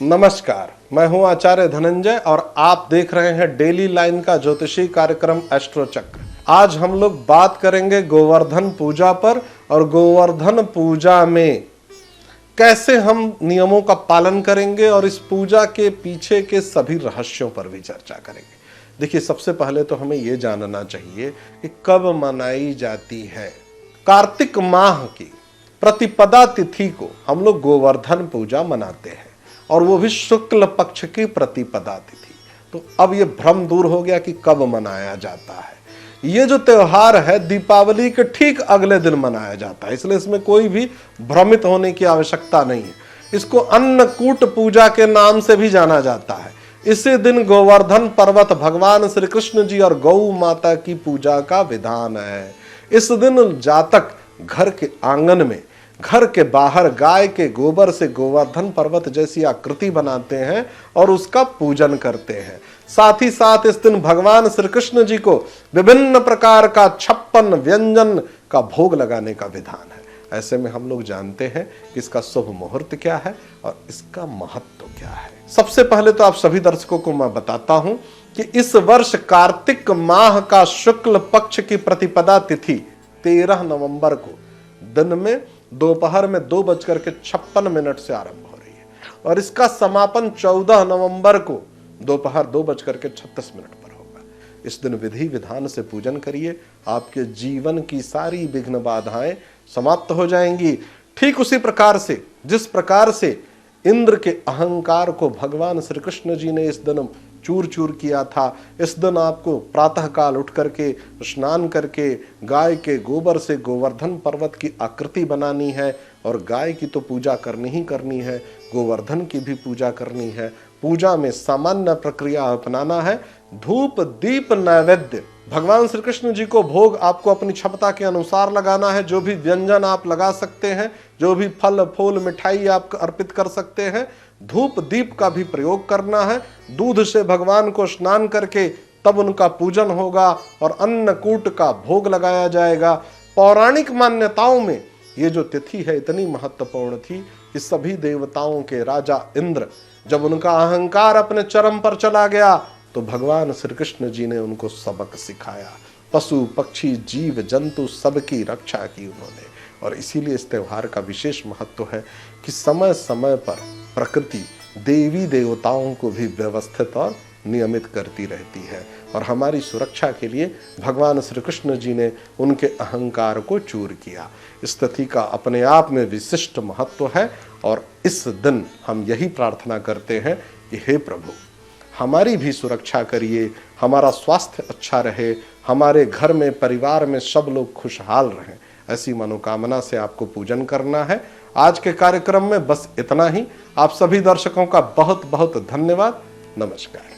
नमस्कार, मैं हूं आचार्य धनंजय और आप देख रहे हैं डेली लाइन का ज्योतिषी कार्यक्रम एस्ट्रो चक्र। आज हम लोग बात करेंगे गोवर्धन पूजा पर और गोवर्धन पूजा में कैसे हम नियमों का पालन करेंगे और इस पूजा के पीछे के सभी रहस्यों पर भी चर्चा करेंगे। देखिए, सबसे पहले तो हमें यह जानना चाहिए कि कब मनाई जाती है। कार्तिक माह की प्रतिपदा तिथि को हम लोग गोवर्धन पूजा मनाते हैं और वो भी शुक्ल पक्ष की प्रतिपदा तिथि। तो अब ये भ्रम दूर हो गया कि कब मनाया जाता है। ये जो त्योहार है दीपावली के ठीक अगले दिन मनाया जाता है, इसलिए इसमें कोई भी भ्रमित होने की आवश्यकता नहीं है। इसको अन्नकूट पूजा के नाम से भी जाना जाता है। इसी दिन गोवर्धन पर्वत भगवान श्री कृष्ण जी और गौ माता की पूजा का विधान है। इस दिन जातक घर के आंगन में, घर के बाहर गाय के गोबर से गोवर्धन पर्वत जैसी आकृति बनाते हैं और उसका पूजन करते हैं। साथ ही साथ इस दिन भगवान श्री कृष्ण जी को विभिन्न प्रकार का 56 व्यंजन का भोग लगाने का विधान है। ऐसे में हम लोग जानते हैं कि इसका शुभ मुहूर्त क्या है और इसका महत्व क्या है। सबसे पहले तो आप सभी दर्शकों को मैं बताता हूं कि इस वर्ष कार्तिक माह का शुक्ल पक्ष की प्रतिपदा तिथि 13 नवंबर को दिन में दोपहर में 2:56 से आरंभ हो रही है और इसका समापन 14 नवंबर को दोपहर 2:36 पर होगा। इस दिन विधि विधान से पूजन करिए, आपके जीवन की सारी विघ्न बाधाएं समाप्त हो जाएंगी। ठीक उसी प्रकार से जिस प्रकार से इंद्र के अहंकार को भगवान श्री कृष्ण जी ने इस दिन चूर चूर किया था, इस दिन आपको प्रातः काल उठ करके स्नान करके गाय के गोबर से गोवर्धन पर्वत की आकृति बनानी है और गाय की तो पूजा करनी ही करनी है, गोवर्धन की भी पूजा करनी है। पूजा में सामान्य प्रक्रिया अपनाना है। धूप दीप नैवेद्य भगवान श्री कृष्ण जी को भोग आपको अपनी क्षमता के अनुसार लगाना है। जो भी व्यंजन आप लगा सकते हैं, जो भी फल फूल मिठाई आप अर्पित कर सकते हैं, धूप दीप का भी प्रयोग करना है। दूध से भगवान को स्नान करके तब उनका पूजन होगा और अन्नकूट का भोग लगाया जाएगा। पौराणिक मान्यताओं में ये जो तिथि है इतनी महत्वपूर्ण थी कि सभी देवताओं के राजा इंद्र जब उनका अहंकार अपने चरम पर चला गया तो भगवान श्री कृष्ण जी ने उनको सबक सिखाया। पशु पक्षी जीव जंतु सबकी रक्षा की उन्होंने, और इसीलिए इस त्योहार का विशेष महत्व है कि समय समय पर प्रकृति देवी देवताओं को भी व्यवस्थित और नियमित करती रहती है और हमारी सुरक्षा के लिए भगवान श्री कृष्ण जी ने उनके अहंकार को चूर किया। इस तिथि का अपने आप में विशिष्ट महत्व है और इस दिन हम यही प्रार्थना करते हैं कि हे प्रभु, हमारी भी सुरक्षा करिए, हमारा स्वास्थ्य अच्छा रहे, हमारे घर में परिवार में सब लोग खुशहाल रहें। ऐसी मनोकामना से आपको पूजन करना है। आज के कार्यक्रम में बस इतना ही। आप सभी दर्शकों का बहुत बहुत धन्यवाद। नमस्कार।